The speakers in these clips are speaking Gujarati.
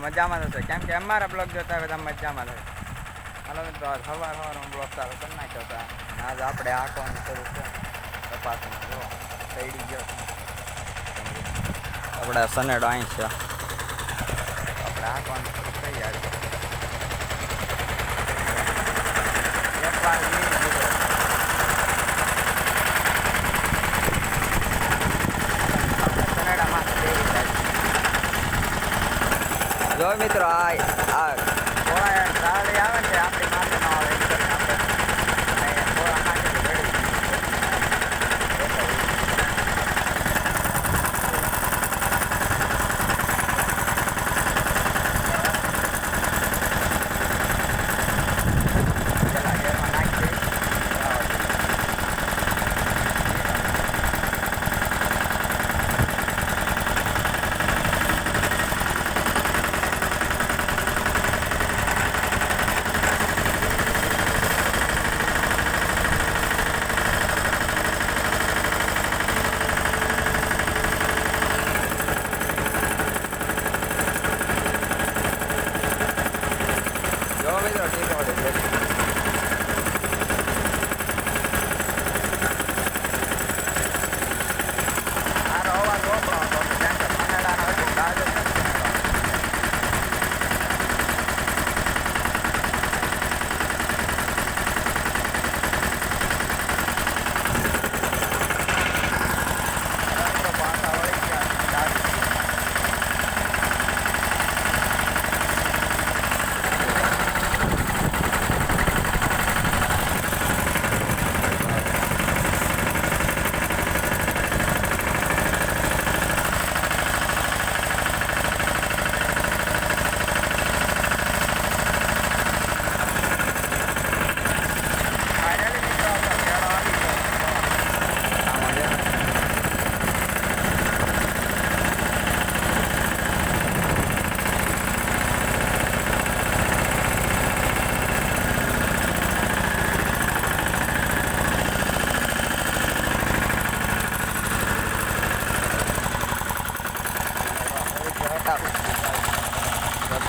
મજામાં થશે, કેમ કે અમારા બ્લોગ જોતા હોય તો મજામાં થશે. હાલો મિત્રો, આજ સવારમાં બ્લોગ ચાલુ કરી નાખ્યો હતા. આજ આપણે આંકવાનું શરૂ છે તપાસમાં. જો પડી ગયો આપણે સનેડો અહીં છે, આપણે આંકવાનું શરૂ થઈ જાય. એક વાર જો મિત્રો, આ થોડા ગાડી આવે છે આપણી માથે ન આવે આપણે થોડા નાખી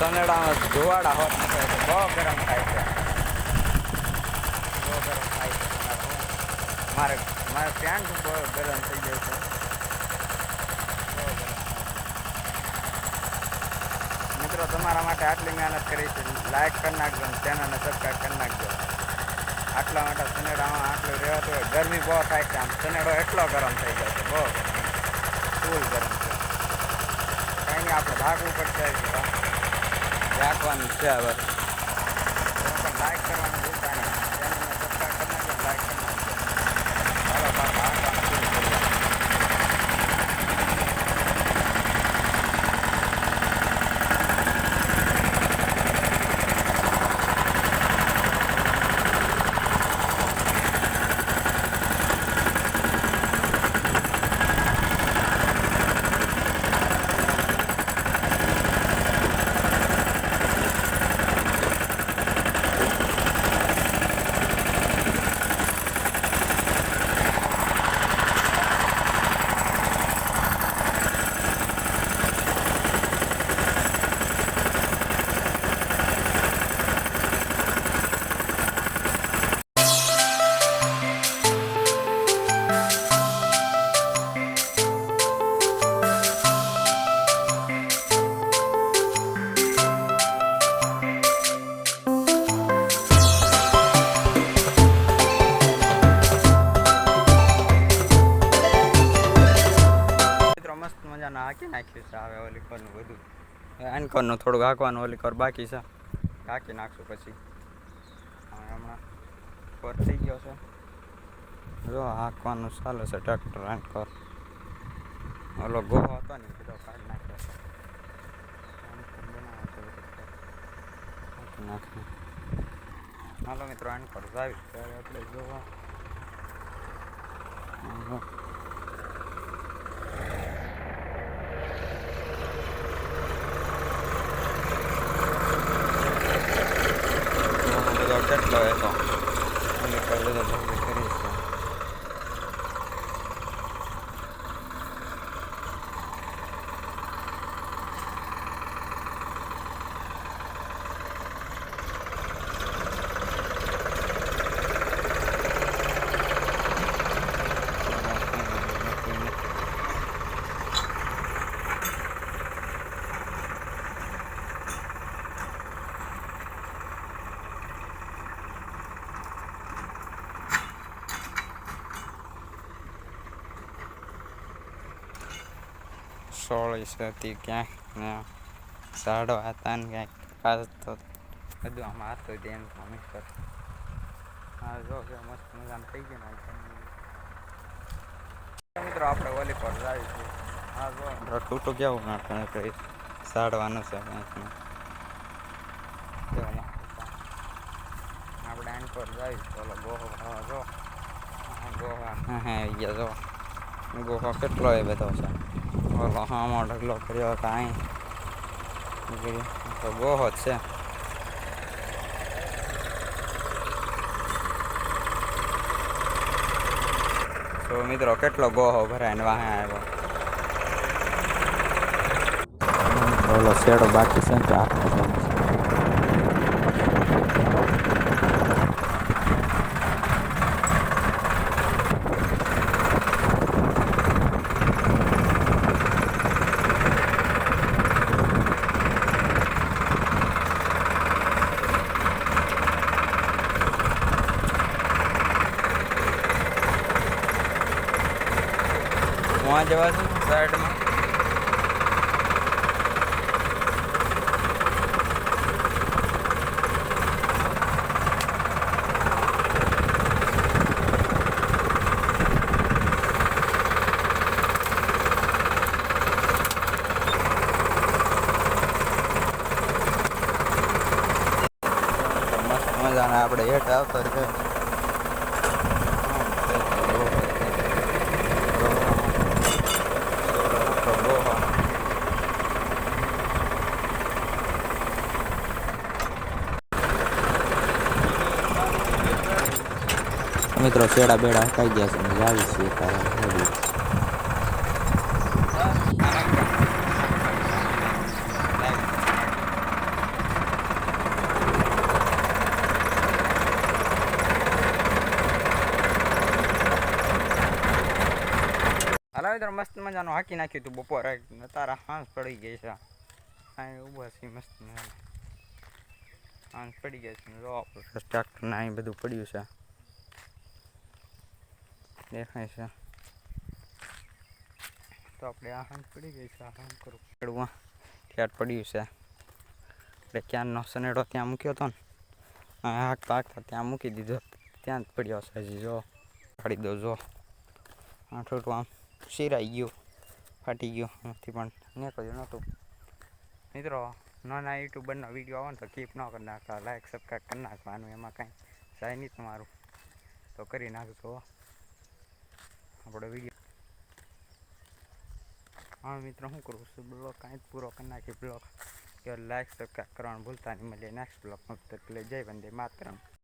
સનેડામાં ધોવાડા હોત નીકળે છે, બહુ ગરમ થાય છે, બહુ ગરમ થાય છે. મારે પેન્ટ બહુ ગરમ થઈ જાય છે, બહુ ગરમ. મિત્રો, તમારા માટે આટલી મહેનત કરી છે, લાઈક કરી નાખજો અને ચેનલને સબસ્ક્રાઈબ કરી નાખજો. આટલા માટે સનેડામાં આટલું રહેતું હોય, ગરમી બહુ થાય છે. આમ સનેડો એટલો ગરમ થઈ જાય છે, બહુ ફૂલ ગરમ છે. કંઈ નહીં, આપણે ભાગવું પડશે, રાખવાનું છે. હવે લાઈક કરવાનું ભૂલતા નહીં, ચેનલને સબસ્ક્રાઈબ કરી નાખજો, લાઈક કરી નાખજો. ચાલો પાછા રાખવાનું શરૂ કરીએ. હાકી નાખ્યું છે. હવે ઓલી કરનું બધું એનકોરનું થોડુંક હાંકવાનું, ઓલી કર બાકી છે, હાંકી નાખશું પછી. હમણાં કોર થઈ ગયો છે, જો હાંકવાનું ચાલે છે ટ્રેક્ટર એનકોર. ઓલો ગોહો હતો ને બધો કાઢી નાખ્યો છે. હાલો મિત્રો, એનકોર જાવી ત્યારે આપણે જોવા. કેટલો હતો અને કરી છે. સોળી હતી ક્યાંક ને સાડો હતા ને ક્યાંક ખાસ તો બધું આમાં હતું ધ્યાન મમ્મી પર. હા જો મસ્ત મજાનું થઈ ગયું ને મિત્રો આપણે ઓલી પર જાય છે. હા જો તૂટું કેવું નાખવાનું કઈ સાડવાનું છે કંઈક આપણે આની પર જઈશ ઓલો ગોહો ખાવા જો ગોવા હા આવી ગયા જો ગોહો કેટલો એ બધો છે ઓલો હામો ઢગલો કર્યો કાંઈ તો ગોહો જ છે. તો મિત્રો કેટલો ગોહો ભરાય ને વાહે આવ્યો ઓલો શેડો બાકી છે ને આખો वहाँ जवा साइड में मस्त मजा આપણે હેઠ આવતો છે મિત્રો શેડા બેડા ખાઈ ગયા છે આવી છીએ તારા હાલો મિત્રો મસ્ત મજાનું હાકી નાખ્યું હતું બપોરે તારા હાંસ પડી ગઈ છે અહીં ઊભા છે મસ્ત મજાનું હાંસ પડી ગયા છે જો ટ્રેક્ટર ને અહીં બધું પડ્યું છે દેખાય છે તો આપણે આ હાંસ પડી ગઈ છે આ હાંસ કરું ખેડવા ઠેઠ પડ્યું છે એટલે ક્યાંનો સનેડો ત્યાં મૂક્યો હતો ને હાંકતા હાંકતા ત્યાં મૂકી દીધો ત્યાં જ પડ્યો છે હજી જો કાઢી દો જો આઠું આમ શિરાઈ ગયું ફાટી ગયું નથી પણ નીકળ્યું નહોતું મિત્રો નાના યુટ્યુબરનો વિડીયો આવે ને તો કીપ ન કરી નાખતા લાઈક સબસ્ક્રાઈબ કરી નાખવાનું એમાં કાંઈ જાય નહીં તમારું તો કરી નાખજો આપણો વિડીયો હા મિત્રો શું કરું છું બ્લોગ કાંઈ જ પૂરો કરી નાખી બ્લોગ કે લાઈક સબસ્ક્રાઈબ કરવાનું ભૂલતા નહીં મળીએ નેક્સ્ટ બ્લોગમાં એટલે જય વંદે માતરમ.